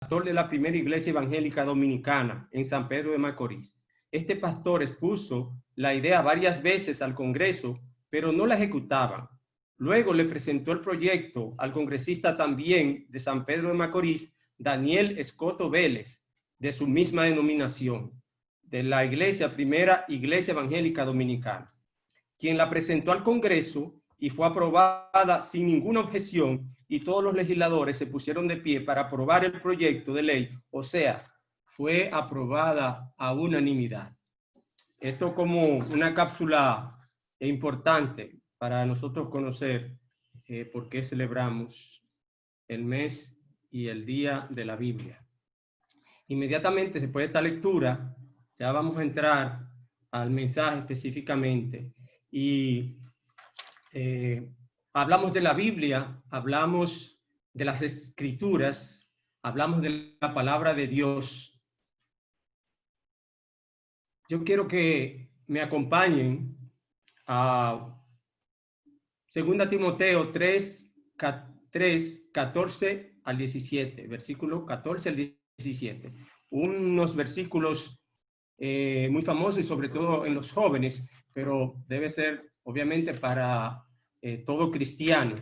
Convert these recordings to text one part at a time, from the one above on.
pastor de la primera iglesia evangélica dominicana en San Pedro de Macorís. Este pastor expuso la idea varias veces al Congreso, pero no la ejecutaban. Luego le presentó el proyecto al congresista también de San Pedro de Macorís, Daniel Escoto Vélez, de su misma denominación, de la primera iglesia evangélica dominicana, quien la presentó al Congreso y fue aprobada sin ninguna objeción, y todos los legisladores se pusieron de pie para aprobar el proyecto de ley, o sea, fue aprobada a unanimidad. Esto como una cápsula importante para nosotros conocer por qué celebramos el mes y el día de la Biblia. Inmediatamente después de esta lectura, ya vamos a entrar al mensaje específicamente. Y hablamos de la Biblia, hablamos de las Escrituras, hablamos de la palabra de Dios. Yo quiero que me acompañen a 2 Timoteo 3, 14 al 17, versículo 14 al 17. Unos versículos muy famosos y sobre todo en los jóvenes, pero debe ser obviamente para todo cristiano.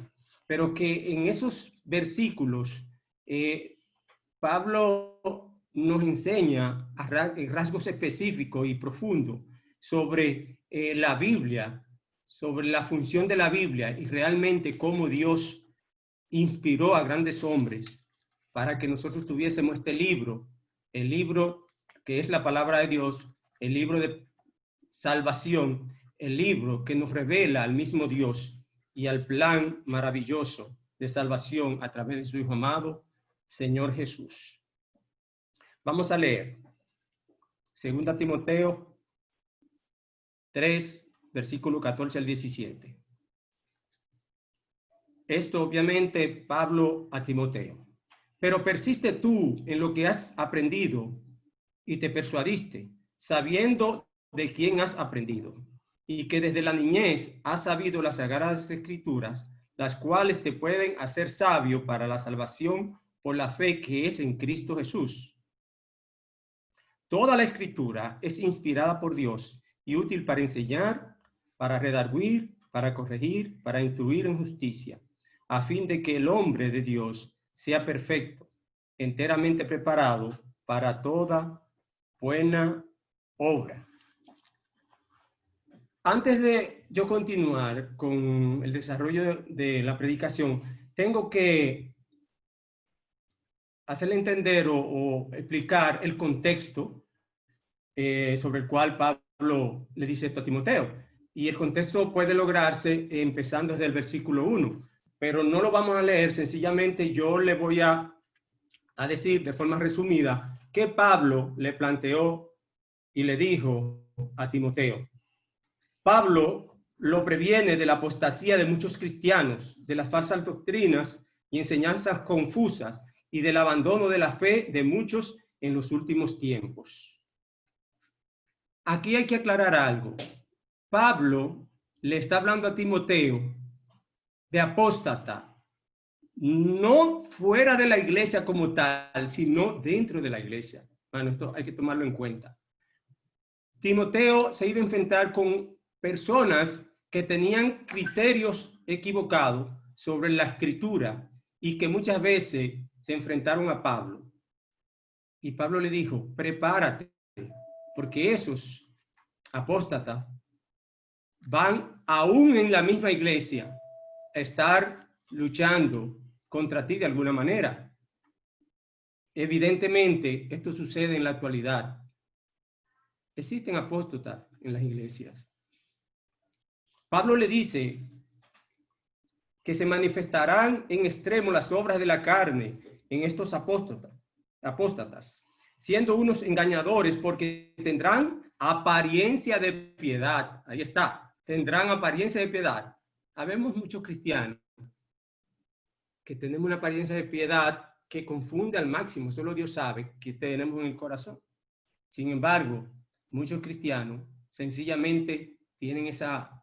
Pero que en esos versículos Pablo nos enseña rasgos específicos y profundos sobre la Biblia, sobre la función de la Biblia y realmente cómo Dios inspiró a grandes hombres para que nosotros tuviésemos este libro, el libro que es la palabra de Dios, el libro de salvación, el libro que nos revela al mismo Dios y al plan maravilloso de salvación a través de su Hijo amado, Señor Jesús. Vamos a leer 2 Timoteo 3, versículo 14 al 17. Esto obviamente Pablo a Timoteo. Pero persiste tú en lo que has aprendido y te persuadiste, sabiendo de quién has aprendido, y que desde la niñez has sabido las sagradas escrituras, las cuales te pueden hacer sabio para la salvación por la fe que es en Cristo Jesús. Toda la escritura es inspirada por Dios y útil para enseñar, para redarguir, para corregir, para instruir en justicia, a fin de que el hombre de Dios sea perfecto, enteramente preparado para toda buena obra. Antes de yo continuar con el desarrollo de la predicación, tengo que hacerle entender o explicar el contexto sobre el cual Pablo le dice esto a Timoteo. Y el contexto puede lograrse empezando desde el versículo 1, pero no lo vamos a leer, sencillamente yo le voy a decir de forma resumida que Pablo le planteó y le dijo a Timoteo. Pablo lo previene de la apostasía de muchos cristianos, de las falsas doctrinas y enseñanzas confusas y del abandono de la fe de muchos en los últimos tiempos. Aquí hay que aclarar algo. Pablo le está hablando a Timoteo de apóstata, no fuera de la iglesia como tal, sino dentro de la iglesia. Bueno, esto hay que tomarlo en cuenta. Timoteo se iba a enfrentar con personas que tenían criterios equivocados sobre la escritura y que muchas veces se enfrentaron a Pablo. Y Pablo le dijo, prepárate, porque esos apóstatas van aún en la misma iglesia a estar luchando contra ti de alguna manera. Evidentemente, esto sucede en la actualidad. Existen apóstatas en las iglesias. Pablo le dice que se manifestarán en extremo las obras de la carne en estos apóstatas, siendo unos engañadores porque tendrán apariencia de piedad. Ahí está, tendrán apariencia de piedad. Habemos muchos cristianos que tenemos una apariencia de piedad que confunde al máximo. Solo Dios sabe que tenemos en el corazón. Sin embargo, muchos cristianos sencillamente tienen esa,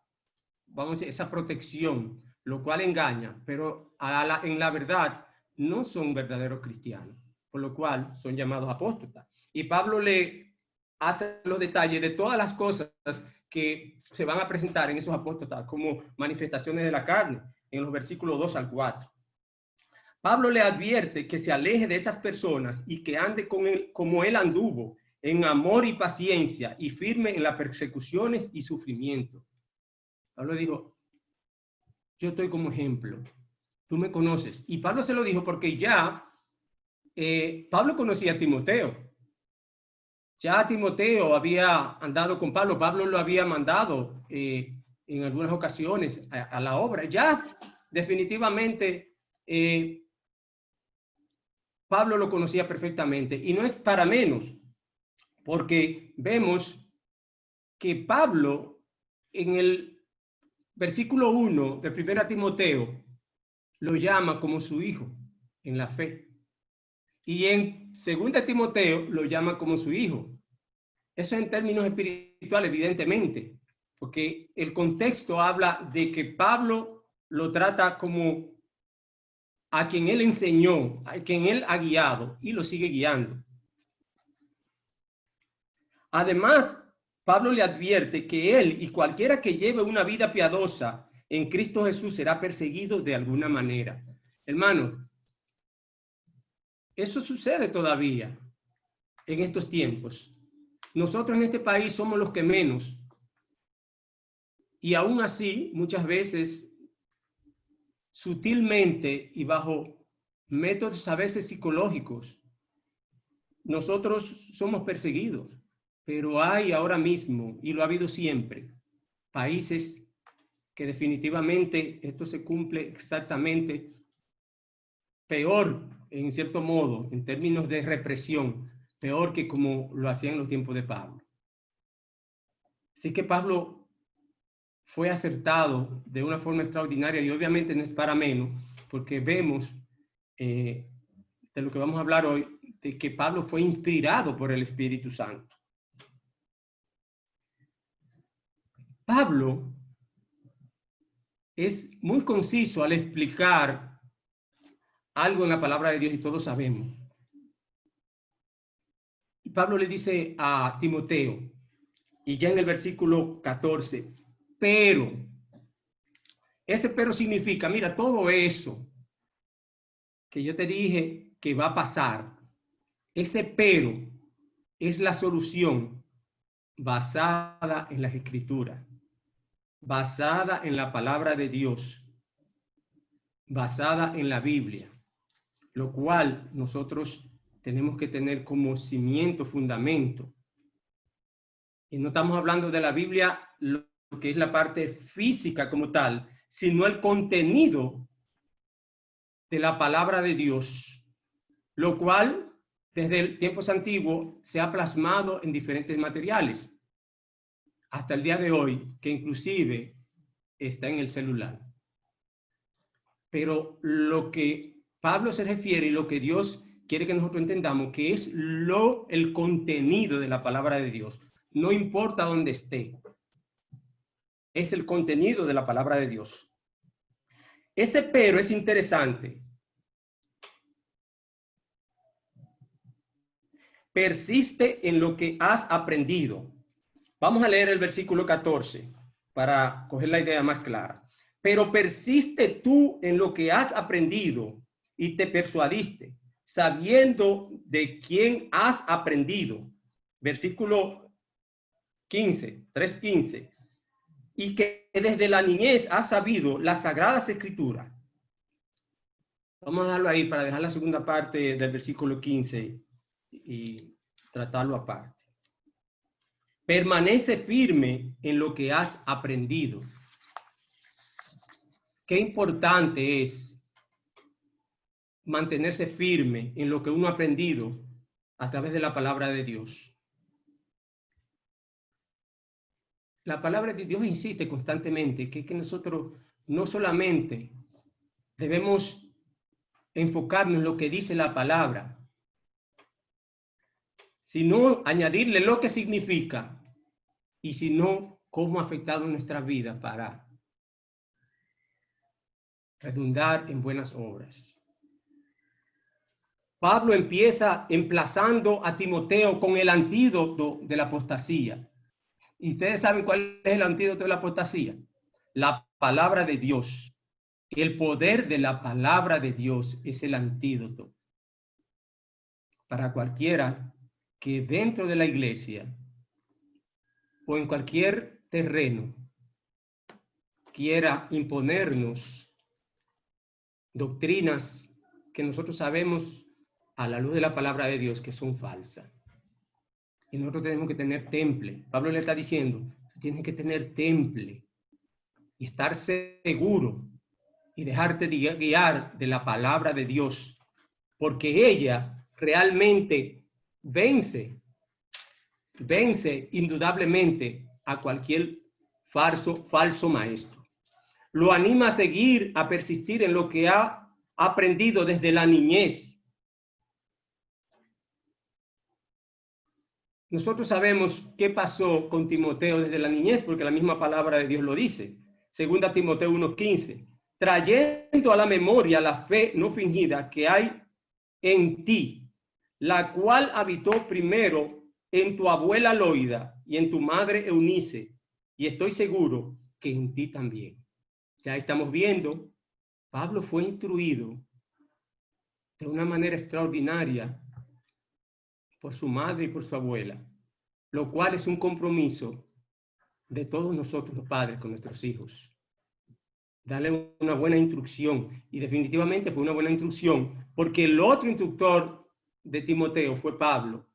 vamos a decir, esa protección, lo cual engaña, pero en la verdad no son verdaderos cristianos, por lo cual son llamados apóstatas. Y Pablo le hace los detalles de todas las cosas que se van a presentar en esos apóstatas como manifestaciones de la carne, en los versículos 2 al 4. Pablo le advierte que se aleje de esas personas y que ande con él como él anduvo, en amor y paciencia, y firme en las persecuciones y sufrimiento. Pablo dijo, yo estoy como ejemplo, tú me conoces. Y Pablo se lo dijo porque ya Pablo conocía a Timoteo. Ya Timoteo había andado con Pablo, Pablo lo había mandado en algunas ocasiones a la obra. Ya definitivamente Pablo lo conocía perfectamente, y no es para menos, porque vemos que Pablo en el versículo 1 de 1 Timoteo lo llama como su hijo en la fe, y en 2 Timoteo lo llama como su hijo. Eso en términos espirituales, evidentemente, porque el contexto habla de que Pablo lo trata como a quien él enseñó, a quien él ha guiado y lo sigue guiando. Además, Pablo le advierte que él y cualquiera que lleve una vida piadosa en Cristo Jesús será perseguido de alguna manera. Hermano, eso sucede todavía en estos tiempos. Nosotros en este país somos los que menos. Y aún así, muchas veces, sutilmente y bajo métodos a veces psicológicos, nosotros somos perseguidos. Pero hay ahora mismo, y lo ha habido siempre, países que definitivamente esto se cumple exactamente peor, en cierto modo, en términos de represión, peor que como lo hacían en los tiempos de Pablo. Así que Pablo fue acertado de una forma extraordinaria, y obviamente no es para menos, porque vemos de lo que vamos a hablar hoy, de que Pablo fue inspirado por el Espíritu Santo. Pablo es muy conciso al explicar algo en la palabra de Dios, y todos sabemos. Y Pablo le dice a Timoteo, y ya en el versículo 14, pero, ese pero significa, mira, todo eso que yo te dije que va a pasar, ese pero es la solución basada en las Escrituras, basada en la palabra de Dios, basada en la Biblia, lo cual nosotros tenemos que tener como cimiento, fundamento. Y no estamos hablando de la Biblia, lo que es la parte física como tal, sino el contenido de la palabra de Dios, lo cual desde el tiempos antiguos se ha plasmado en diferentes materiales, hasta el día de hoy, que inclusive está en el celular. Pero lo que Pablo se refiere y lo que Dios quiere que nosotros entendamos, que es el contenido de la palabra de Dios, no importa dónde esté, es el contenido de la palabra de Dios. Ese pero es interesante. Persiste en lo que has aprendido. Vamos a leer el versículo 14 para coger la idea más clara. Pero persiste tú en lo que has aprendido y te persuadiste, sabiendo de quién has aprendido. Versículo 15, 3:15. Y que desde la niñez has sabido las sagradas escrituras. Vamos a dejarlo ahí para dejar la segunda parte del versículo 15 y tratarlo aparte. Permanece firme en lo que has aprendido. Qué importante es mantenerse firme en lo que uno ha aprendido a través de la palabra de Dios. La palabra de Dios insiste constantemente que nosotros no solamente debemos enfocarnos en lo que dice la palabra, sino añadirle lo que significa, y si no, cómo ha afectado nuestra vida para redundar en buenas obras. Pablo empieza emplazando a Timoteo con el antídoto de la apostasía. ¿Y ustedes saben cuál es el antídoto de la apostasía? La palabra de Dios. El poder de la palabra de Dios es el antídoto para cualquiera que dentro de la iglesia o en cualquier terreno quiera imponernos doctrinas que nosotros sabemos a la luz de la palabra de Dios que son falsas. Y nosotros tenemos que tener temple. Pablo le está diciendo, tienes que tener temple y estar seguro y dejarte guiar de la palabra de Dios, porque ella realmente vence indudablemente a cualquier falso maestro. Lo anima a seguir, a persistir en lo que ha aprendido desde la niñez. Nosotros sabemos qué pasó con Timoteo desde la niñez, porque la misma palabra de Dios lo dice. Segunda Timoteo 1:15, trayendo a la memoria la fe no fingida que hay en ti, la cual habitó primero en tu abuela Loida y en tu madre Eunice, y estoy seguro que en ti también. Ya estamos viendo, Pablo fue instruido de una manera extraordinaria por su madre y por su abuela, lo cual es un compromiso de todos nosotros los padres con nuestros hijos. Darle una buena instrucción, y definitivamente fue una buena instrucción, porque el otro instructor de Timoteo fue Pablo,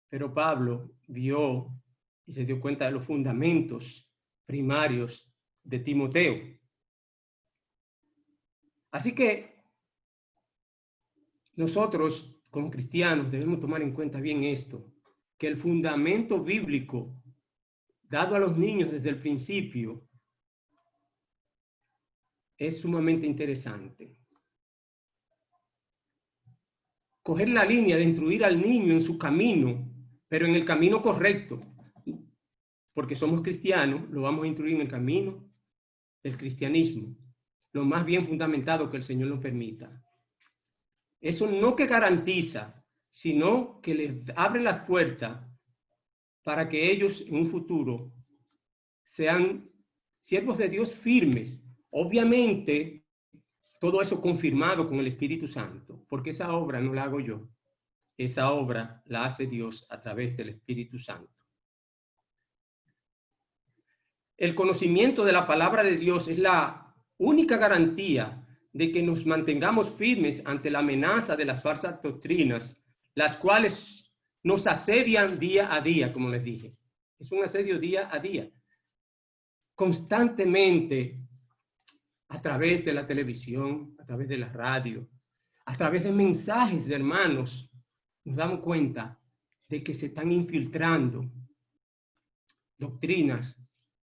pero Pablo vio y se dio cuenta de los fundamentos primarios de Timoteo. Así que nosotros como cristianos debemos tomar en cuenta bien esto, que el fundamento bíblico dado a los niños desde el principio es sumamente interesante. Coger la línea de instruir al niño en su camino, pero en el camino correcto, porque somos cristianos, lo vamos a instruir en el camino del cristianismo, lo más bien fundamentado que el Señor nos permita. Eso no que garantiza, sino que les abre las puertas para que ellos en un futuro sean siervos de Dios firmes. Obviamente, todo eso confirmado con el Espíritu Santo, porque esa obra no la hago yo. Esa obra la hace Dios a través del Espíritu Santo. El conocimiento de la palabra de Dios es la única garantía de que nos mantengamos firmes ante la amenaza de las falsas doctrinas, las cuales nos asedian día a día, como les dije. Es un asedio día a día. Constantemente, a través de la televisión, a través de la radio, a través de mensajes de hermanos, nos damos cuenta de que se están infiltrando doctrinas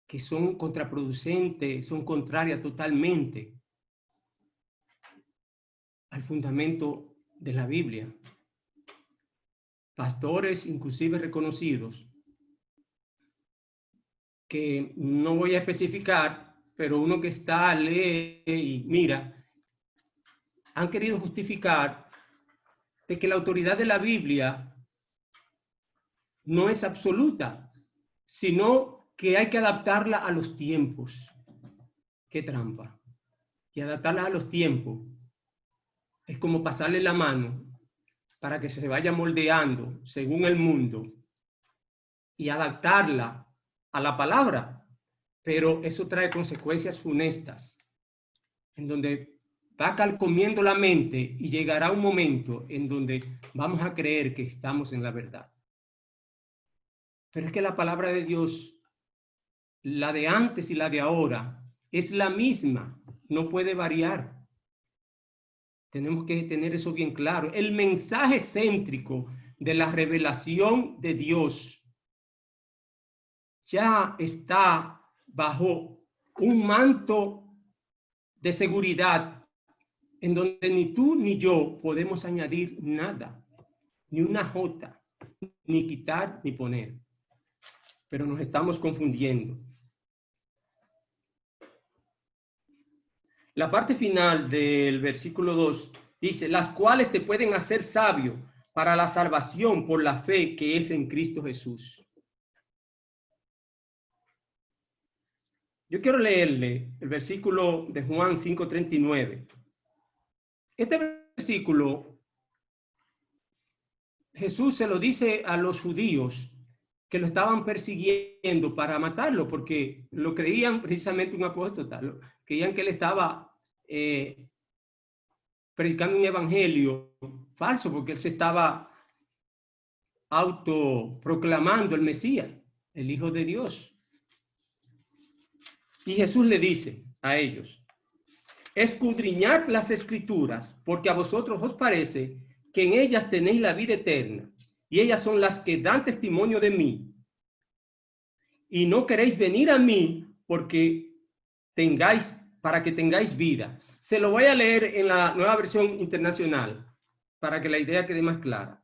que son contraproducentes, son contrarias totalmente al fundamento de la Biblia. Pastores, inclusive reconocidos, que no voy a especificar, pero uno que está, lee y mira, han querido justificar de que la autoridad de la Biblia no es absoluta, sino que hay que adaptarla a los tiempos. ¡Qué trampa! Y adaptarla a los tiempos es como pasarle la mano para que se vaya moldeando según el mundo y adaptarla a la palabra. Pero eso trae consecuencias funestas, en donde va calcomiendo la mente y llegará un momento en donde vamos a creer que estamos en la verdad. Pero es que la palabra de Dios, la de antes y la de ahora, es la misma, no puede variar. Tenemos que tener eso bien claro. El mensaje céntrico de la revelación de Dios ya está bajo un manto de seguridad en donde ni tú ni yo podemos añadir nada, ni una jota, ni quitar ni poner. Pero nos estamos confundiendo. La parte final del versículo 2 Dice, las cuales te pueden hacer sabio para la salvación por la fe que es en Cristo Jesús. Yo quiero leerle el versículo de Juan 5:39. Este versículo, Jesús se lo dice a los judíos que lo estaban persiguiendo para matarlo, porque lo creían precisamente un apóstata, creían que él estaba predicando un evangelio falso, porque él se estaba autoproclamando el Mesías, el Hijo de Dios. Y Jesús le dice a ellos, escudriñad las Escrituras, porque a vosotros os parece que en ellas tenéis la vida eterna, y ellas son las que dan testimonio de mí. Y no queréis venir a mí para que tengáis vida. Se lo voy a leer en la Nueva Versión Internacional, para que la idea quede más clara.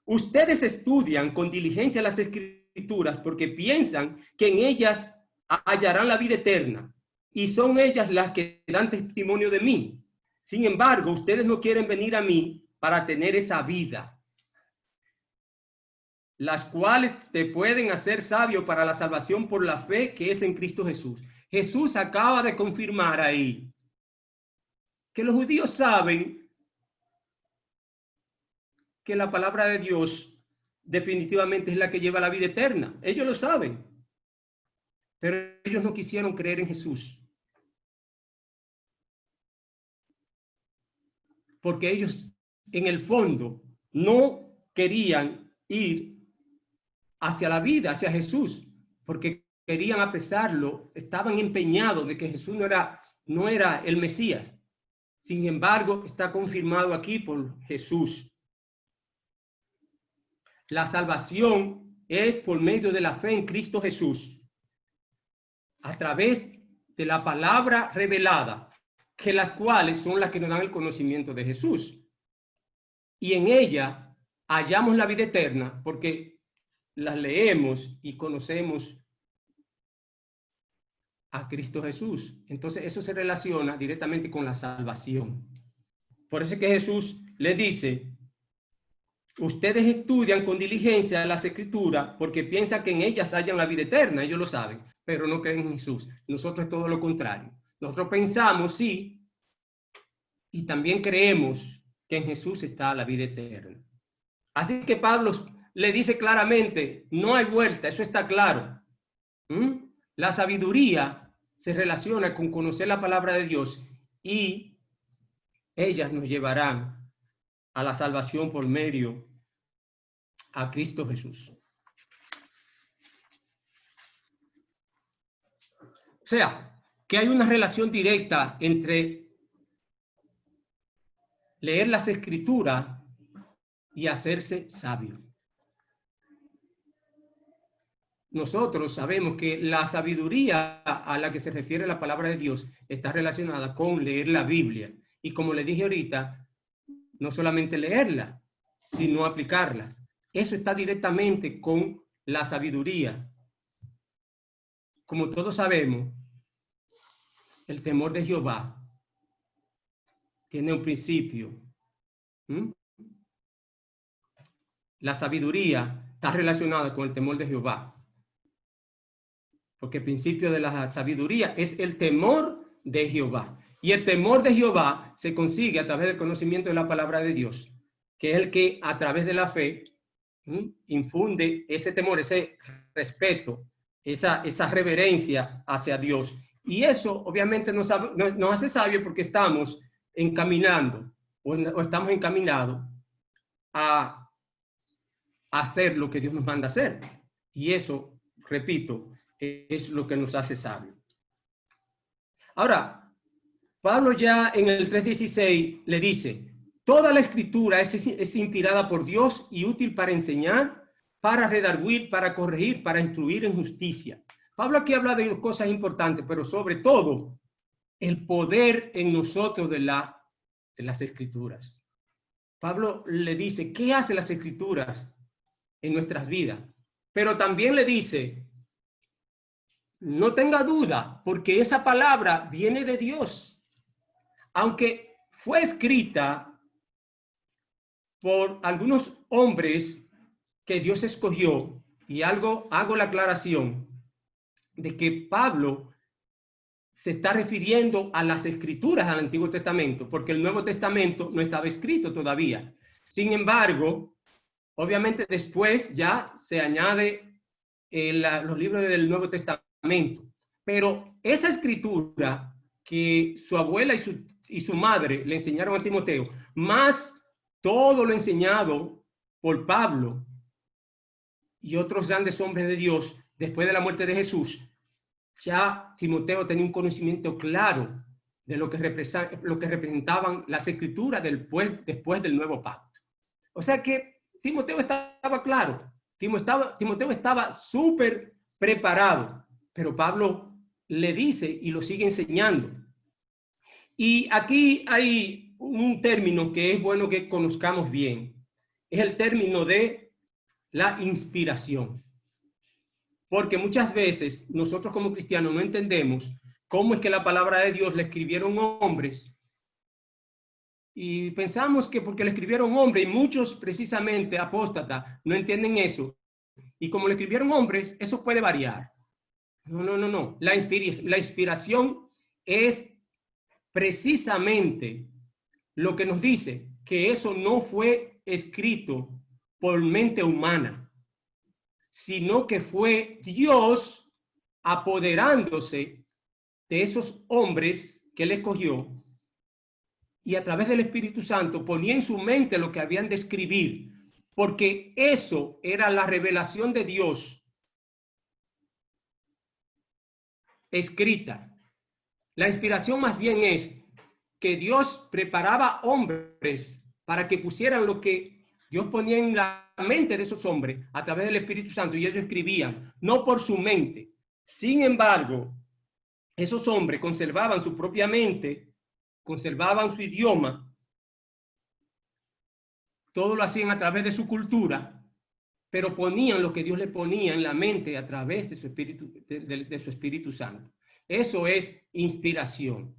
Ustedes estudian con diligencia las Escrituras porque piensan que en ellas hallarán la vida eterna, y son ellas las que dan testimonio de mí. Sin embargo, ustedes no quieren venir a mí para tener esa vida, las cuales te pueden hacer sabio para la salvación por la fe que es en Cristo Jesús. Jesús acaba de confirmar ahí que los judíos saben que la palabra de Dios definitivamente es la que lleva a la vida eterna. Ellos lo saben, pero ellos no quisieron creer en Jesús, porque ellos en el fondo no querían ir hacia la vida, hacia Jesús, porque querían apresarlo, estaban empeñados de que Jesús no era el Mesías. Sin embargo, está confirmado aquí por Jesús. La salvación es por medio de la fe en Cristo Jesús, a través de la palabra revelada, que las cuales son las que nos dan el conocimiento de Jesús. Y en ella hallamos la vida eterna porque las leemos y conocemos a Cristo Jesús. Entonces eso se relaciona directamente con la salvación. Por eso es que Jesús le dice, ustedes estudian con diligencia las Escrituras porque piensan que en ellas hallan la vida eterna. Ellos lo saben, pero no creen en Jesús. Nosotros es todo lo contrario. Nosotros pensamos, sí, y también creemos que en Jesús está la vida eterna. Así que Pablo le dice claramente, no hay vuelta, eso está claro. La sabiduría se relaciona con conocer la palabra de Dios y ellas nos llevarán a la salvación por medio a Cristo Jesús. O sea, que hay una relación directa entre leer las Escrituras y hacerse sabio. Nosotros sabemos que la sabiduría a la que se refiere la palabra de Dios está relacionada con leer la Biblia. Y como le dije ahorita, no solamente leerla, sino aplicarlas. Eso está directamente con la sabiduría. Como todos sabemos, el temor de Jehová tiene un principio. La sabiduría está relacionada con el temor de Jehová. Porque el principio de la sabiduría es el temor de Jehová. Y el temor de Jehová se consigue a través del conocimiento de la palabra de Dios, que es el que a través de la fe infunde ese temor, ese respeto, esa reverencia hacia Dios. Y eso obviamente nos hace sabios porque estamos encaminando o estamos encaminados a hacer lo que Dios nos manda hacer. Y eso, repito, es lo que nos hace sabios. Ahora, Pablo ya en el 3:16 le dice, toda la escritura es inspirada por Dios y útil para enseñar, para redarguir, para corregir, para instruir en justicia. Pablo aquí habla de cosas importantes, pero sobre todo el poder en nosotros de las escrituras. Pablo le dice, ¿qué hace las escrituras en nuestras vidas? Pero también le dice, no tenga duda, porque esa palabra viene de Dios. Aunque fue escrita por algunos hombres que Dios escogió, y hago la aclaración de que Pablo se está refiriendo a las escrituras del Antiguo Testamento, porque el Nuevo Testamento no estaba escrito todavía. Sin embargo, obviamente después ya se añade los libros del Nuevo Testamento, pero esa escritura que su abuela y su madre le enseñaron a Timoteo, más todo lo enseñado por Pablo y otros grandes hombres de Dios después de la muerte de Jesús, ya Timoteo tenía un conocimiento claro de lo que representaban las escrituras después del nuevo pacto. O sea que Timoteo estaba claro, Timoteo estaba súper preparado, pero Pablo le dice y lo sigue enseñando. Y aquí hay un término que es bueno que conozcamos bien, es el término de la inspiración. Porque muchas veces nosotros como cristianos no entendemos cómo es que la palabra de Dios la escribieron hombres, y pensamos que porque la escribieron hombres, y muchos precisamente apóstatas no entienden eso, y como la escribieron hombres, eso puede variar. No. La inspiración es precisamente lo que nos dice que eso no fue escrito por mente humana, sino que fue Dios apoderándose de esos hombres que él escogió, y a través del Espíritu Santo ponía en su mente lo que habían de escribir, porque eso era la revelación de Dios escrita. La inspiración más bien es que Dios preparaba hombres para que pusieran lo que Dios ponía en la mente de esos hombres a través del Espíritu Santo, y ellos escribían, no por su mente. Sin embargo, esos hombres conservaban su propia mente, conservaban su idioma, todo lo hacían a través de su cultura, pero ponían lo que Dios le ponía en la mente a través de su Espíritu, de su Espíritu Santo. Eso es inspiración.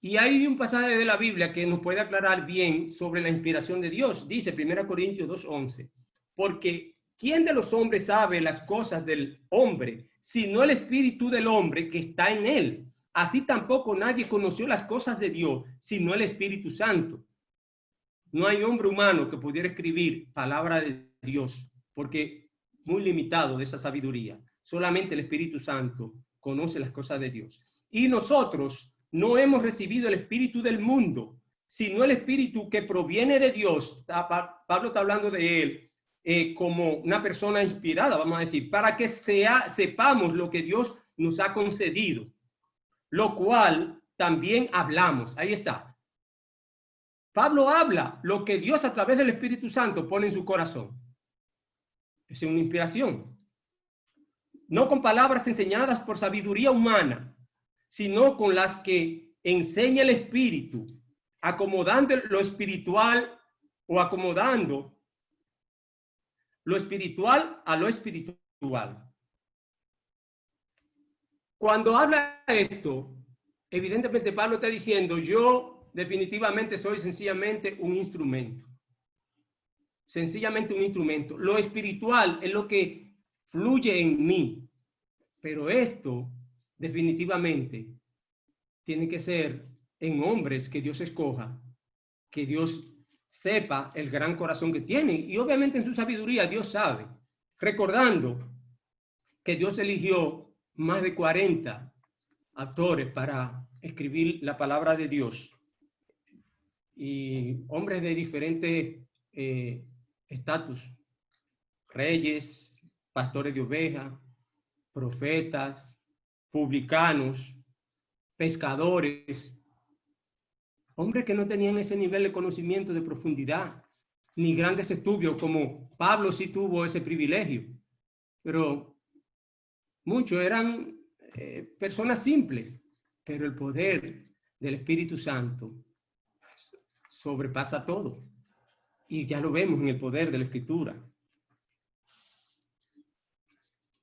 Y hay un pasaje de la Biblia que nos puede aclarar bien sobre la inspiración de Dios. Dice 1 Corintios 2:11, porque ¿quién de los hombres sabe las cosas del hombre, sino el espíritu del hombre que está en él? Así tampoco nadie conoció las cosas de Dios, sino el Espíritu Santo. No hay hombre humano que pudiera escribir palabra de Dios, porque muy limitado de esa sabiduría. Solamente el Espíritu Santo conoce las cosas de Dios. Y nosotros no hemos recibido el espíritu del mundo, sino el espíritu que proviene de Dios. Pablo está hablando de él como una persona inspirada, vamos a decir, para que sepamos lo que Dios nos ha concedido, lo cual también hablamos. Ahí está. Pablo habla lo que Dios a través del Espíritu Santo pone en su corazón. Es una inspiración. No con palabras enseñadas por sabiduría humana, sino con las que enseña el Espíritu, acomodando lo espiritual o acomodando lo espiritual a lo espiritual. Cuando habla esto, evidentemente Pablo está diciendo, yo definitivamente soy sencillamente un instrumento. Sencillamente un instrumento. Lo espiritual es lo que fluye en mí, pero esto definitivamente tiene que ser en hombres que Dios escoja, que Dios sepa el gran corazón que tienen, y obviamente en su sabiduría Dios sabe, recordando que Dios eligió más de 40 autores para escribir la palabra de Dios, y hombres de diferentes estatus, reyes, pastores de ovejas, profetas, publicanos, pescadores, hombres que no tenían ese nivel de conocimiento de profundidad, ni grandes estudios, como Pablo sí tuvo ese privilegio, pero muchos eran personas simples, pero el poder del Espíritu Santo sobrepasa todo, y ya lo vemos en el poder de la Escritura.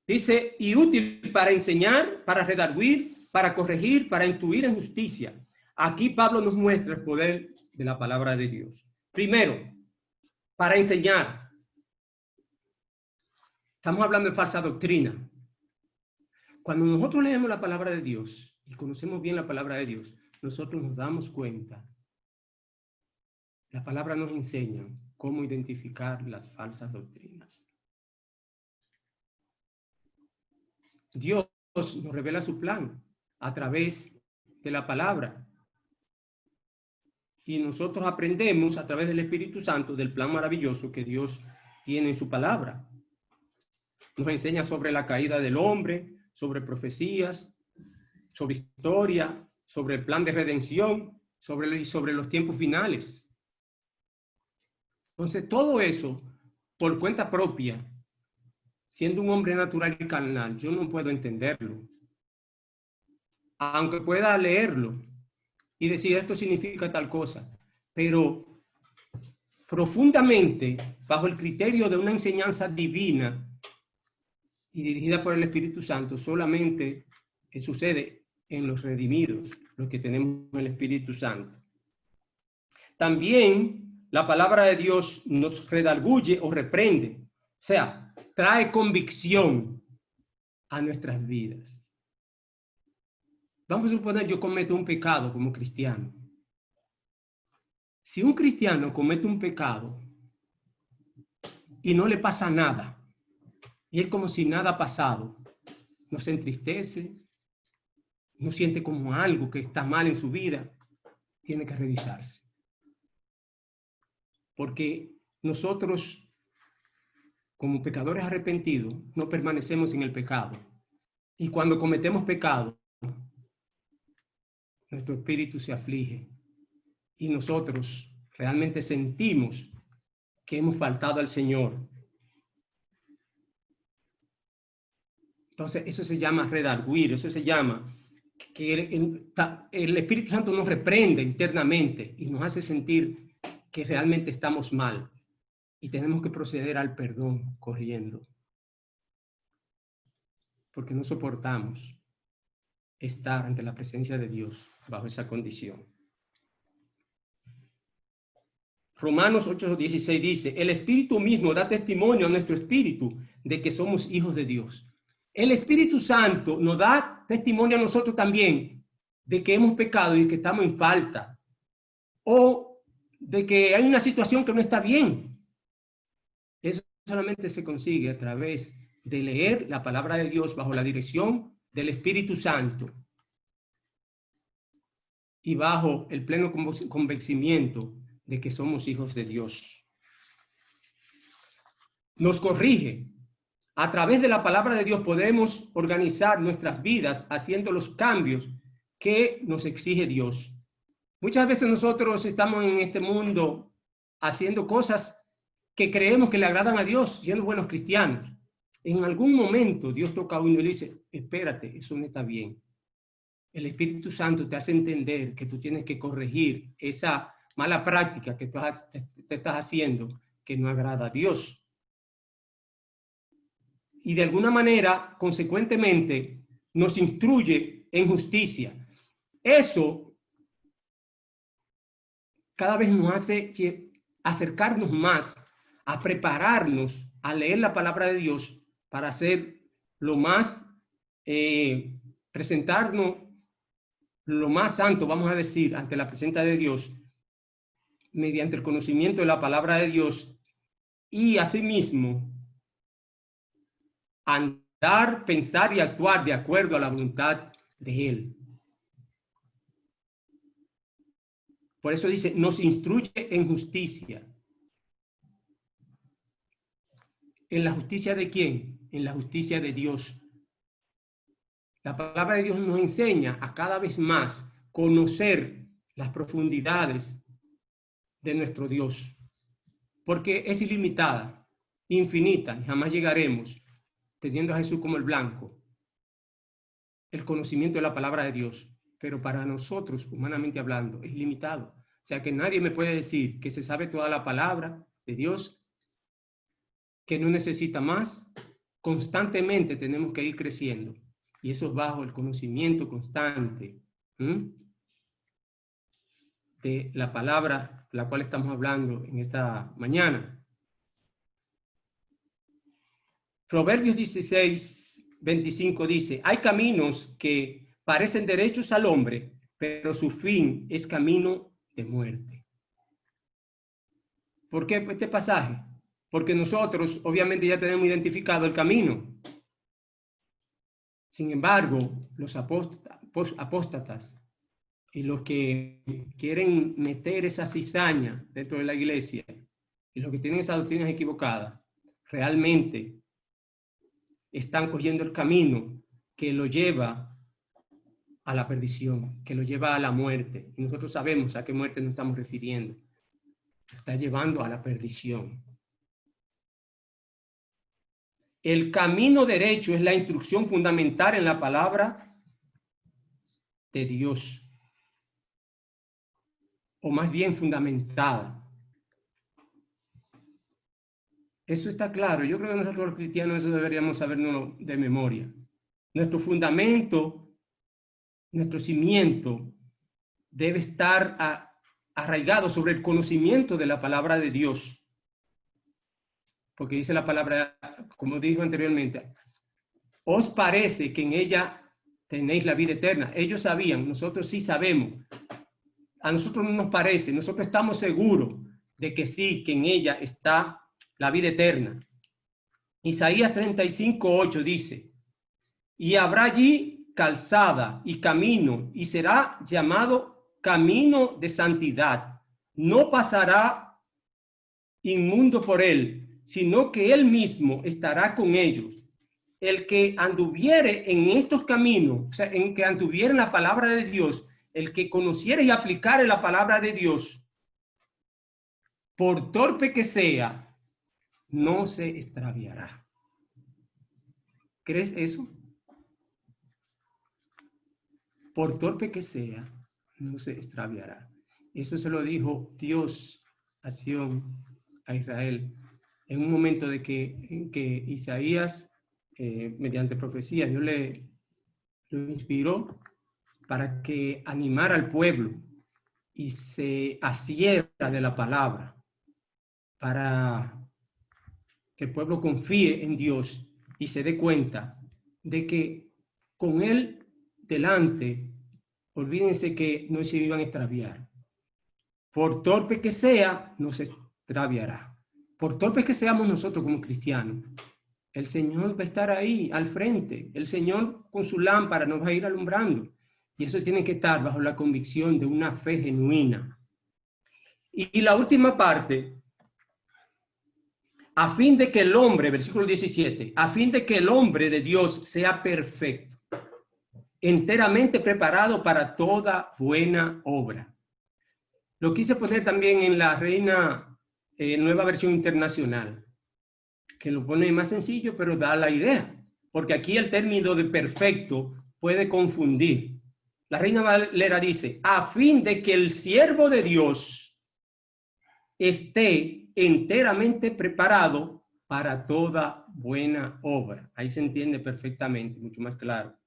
Dice, y útil para enseñar, para redarguir, para corregir, para instruir en justicia, Aquí Pablo nos muestra el poder de la palabra de Dios. Primero, para enseñar. Estamos hablando de falsa doctrina. Cuando nosotros leemos la palabra de Dios y conocemos bien la palabra de Dios, nosotros nos damos cuenta. La palabra nos enseña cómo identificar las falsas doctrinas. Dios nos revela su plan a través de la palabra. Y nosotros aprendemos a través del Espíritu Santo del plan maravilloso que Dios tiene en su palabra. Nos enseña sobre la caída del hombre, sobre profecías, sobre historia, sobre el plan de redención, sobre los tiempos finales. Entonces, todo eso, por cuenta propia, siendo un hombre natural y carnal, yo no puedo entenderlo. Aunque pueda leerlo y decir esto significa tal cosa, pero profundamente, bajo el criterio de una enseñanza divina y dirigida por el Espíritu Santo, solamente sucede en los redimidos, los que tenemos el Espíritu Santo. También la palabra de Dios nos redarguye o reprende, o sea, trae convicción a nuestras vidas. Vamos a suponer yo cometo un pecado como cristiano. Si un cristiano comete un pecado y no le pasa nada, y es como si nada ha pasado, no se entristece, no siente como algo que está mal en su vida, tiene que revisarse. Porque nosotros, como pecadores arrepentidos, no permanecemos en el pecado. Y cuando cometemos pecado, nuestro espíritu se aflige y nosotros realmente sentimos que hemos faltado al Señor. Entonces, eso se llama redarguir, eso se llama que el Espíritu Santo nos reprende internamente y nos hace sentir que realmente estamos mal y tenemos que proceder al perdón corriendo. Porque no soportamos estar ante la presencia de Dios bajo esa condición. Romanos 8:16 dice, el Espíritu mismo da testimonio a nuestro espíritu de que somos hijos de Dios. El Espíritu Santo nos da testimonio a nosotros también de que hemos pecado y que estamos en falta, o de que hay una situación que no está bien. Eso solamente se consigue a través de leer la palabra de Dios bajo la dirección del Espíritu Santo y bajo el pleno convencimiento de que somos hijos de Dios. Nos corrige. A través de la palabra de Dios podemos organizar nuestras vidas haciendo los cambios que nos exige Dios. Muchas veces nosotros estamos en este mundo haciendo cosas que creemos que le agradan a Dios, siendo buenos cristianos. En algún momento Dios toca a uno y le dice, espérate, eso no está bien. El Espíritu Santo te hace entender que tú tienes que corregir esa mala práctica que tú te estás haciendo que no agrada a Dios. Y de alguna manera, consecuentemente, nos instruye en justicia. Eso cada vez nos hace acercarnos más a prepararnos a leer la palabra de Dios para hacer lo más, presentarnos lo más santo, vamos a decir, ante la presencia de Dios, mediante el conocimiento de la palabra de Dios y asimismo andar, pensar y actuar de acuerdo a la voluntad de Él. Por eso dice, nos instruye en justicia. ¿En la justicia de quién? En la justicia de Dios. La palabra de Dios nos enseña a cada vez más conocer las profundidades de nuestro Dios, porque es ilimitada, infinita, y jamás llegaremos teniendo a Jesús como el blanco, el conocimiento de la palabra de Dios, pero para nosotros, humanamente hablando, es limitado. O sea que nadie me puede decir que se sabe toda la palabra de Dios, que no necesita más. Constantemente tenemos que ir creciendo, y eso es bajo el conocimiento constante de la palabra de la cual estamos hablando en esta mañana. Proverbios 16:25 dice, hay caminos que parecen derechos al hombre, pero su fin es camino de muerte. ¿Por qué este pasaje? Porque nosotros obviamente ya tenemos identificado el camino. Sin embargo, los apóstatas y los que quieren meter esa cizaña dentro de la iglesia y los que tienen esas doctrinas equivocadas, realmente están cogiendo el camino que lo lleva a la perdición, que lo lleva a la muerte. Y nosotros sabemos a qué muerte nos estamos refiriendo. Está llevando a la perdición. El camino derecho es la instrucción fundamental en la palabra de Dios, o más bien fundamentada. Eso está claro. Yo creo que nosotros los cristianos eso deberíamos saberlo de memoria. Nuestro fundamento, nuestro cimiento debe estar arraigado sobre el conocimiento de la palabra de Dios. Porque dice la palabra, como dijo anteriormente, os parece que en ella tenéis la vida eterna. Ellos sabían, nosotros sí sabemos. A nosotros no nos parece, nosotros estamos seguros de que sí, que en ella está la vida eterna. Isaías 35:8 dice, y habrá allí calzada y camino, y será llamado camino de santidad. No pasará inmundo por él, sino que él mismo estará con ellos. El que anduviere en estos caminos, o sea, en que anduviere en la palabra de Dios, el que conociere y aplicare la palabra de Dios, por torpe que sea, no se extraviará. ¿Crees eso? Por torpe que sea, no se extraviará. Eso se lo dijo Dios a Sión, a Israel, en un momento en que Isaías, mediante profecía, Dios lo inspiró para que animara al pueblo y se asiera de la palabra, para que el pueblo confíe en Dios y se dé cuenta de que con él delante, olvídense que no se iban a extraviar. Por torpe que sea, no se extraviará. Por torpe que seamos nosotros como cristianos, el Señor va a estar ahí al frente. El Señor con su lámpara nos va a ir alumbrando. Y eso tiene que estar bajo la convicción de una fe genuina. Y la última parte, a fin de que el hombre, versículo 17, a fin de que el hombre de Dios sea perfecto, enteramente preparado para toda buena obra. Lo quise poner también en la Reina Nueva Versión Internacional, que lo pone más sencillo, pero da la idea. Porque aquí el término de perfecto puede confundir. La Reina Valera dice, a fin de que el siervo de Dios esté enteramente preparado para toda buena obra. Ahí se entiende perfectamente, mucho más claro.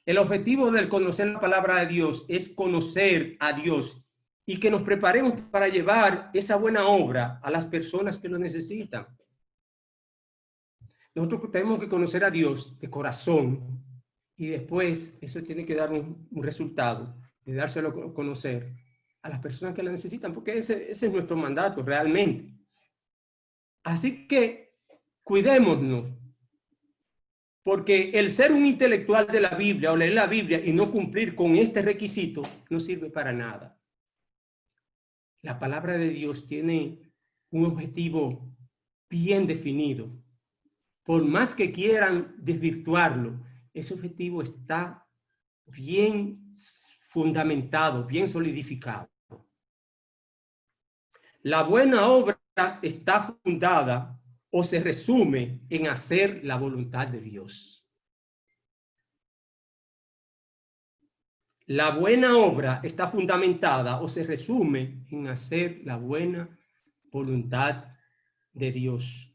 El objetivo del conocer la palabra de Dios es conocer a Dios y que nos preparemos para llevar esa buena obra a las personas que lo necesitan. Nosotros tenemos que conocer a Dios de corazón y después eso tiene que dar un resultado de dárselo a conocer a las personas que la necesitan, porque ese es nuestro mandato realmente. Así que cuidémonos, porque el ser un intelectual de la Biblia o leer la Biblia y no cumplir con este requisito no sirve para nada. La palabra de Dios tiene un objetivo bien definido. Por más que quieran desvirtuarlo, ese objetivo está bien fundamentado, bien solidificado. La buena obra está fundada o se resume en hacer la voluntad de Dios. La buena obra está fundamentada o se resume en hacer la buena voluntad de Dios,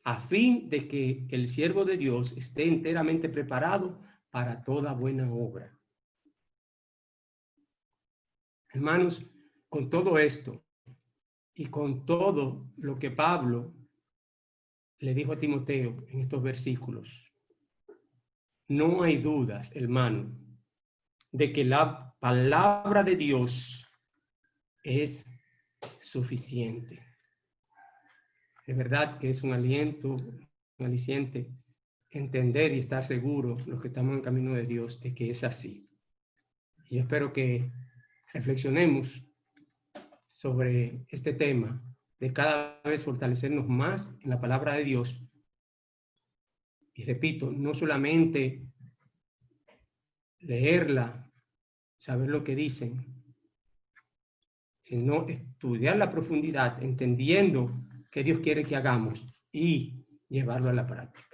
a fin de que el siervo de Dios esté enteramente preparado para toda buena obra. Hermanos, con todo esto y con todo lo que Pablo le dijo a Timoteo en estos versículos, no hay dudas, hermano, de que la palabra de Dios es suficiente. De verdad que es un aliento, un aliciente entender y estar seguros los que estamos en camino de Dios de que es así. Y yo espero que reflexionemos sobre este tema de cada vez fortalecernos más en la palabra de Dios. Y repito, no solamente leerla, saber lo que dicen, sino estudiar la profundidad, entendiendo qué Dios quiere que hagamos y llevarlo a la práctica.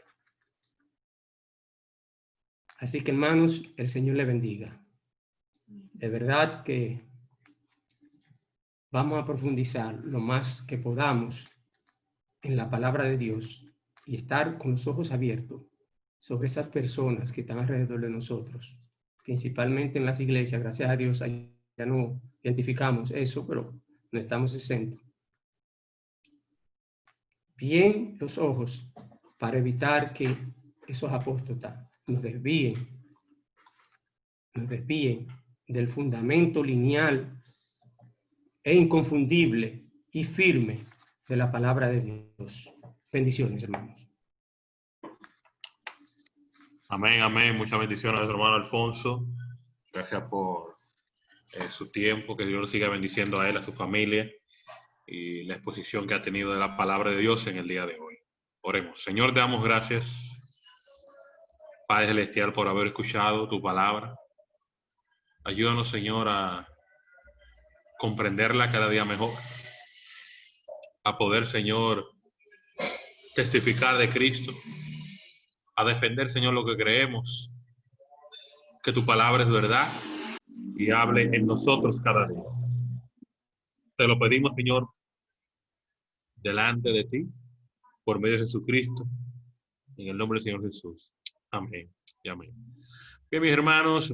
Así que, hermanos, el Señor le bendiga. De verdad que vamos a profundizar lo más que podamos en la palabra de Dios y estar con los ojos abiertos sobre esas personas que están alrededor de nosotros, principalmente en las iglesias. Gracias a Dios ya no identificamos eso, pero no estamos exentos. Bien los ojos para evitar que esos apóstatas nos desvíen del fundamento lineal e inconfundible y firme de la palabra de Dios. Bendiciones, hermanos. Amén, amén. Muchas bendiciones a nuestro hermano Alfonso. Gracias por su tiempo. Que Dios lo siga bendiciendo a él, a su familia y la exposición que ha tenido de la palabra de Dios en el día de hoy. Oremos. Señor, te damos gracias, Padre Celestial, por haber escuchado tu palabra. Ayúdanos, Señor, a comprenderla cada día mejor, a poder, Señor, testificar de Cristo, a defender, Señor, lo que creemos, que tu palabra es verdad y hable en nosotros cada día. Te lo pedimos, Señor, delante de ti, por medio de Jesucristo, en el nombre del Señor Jesús. Amén y amén. Bien, mis hermanos.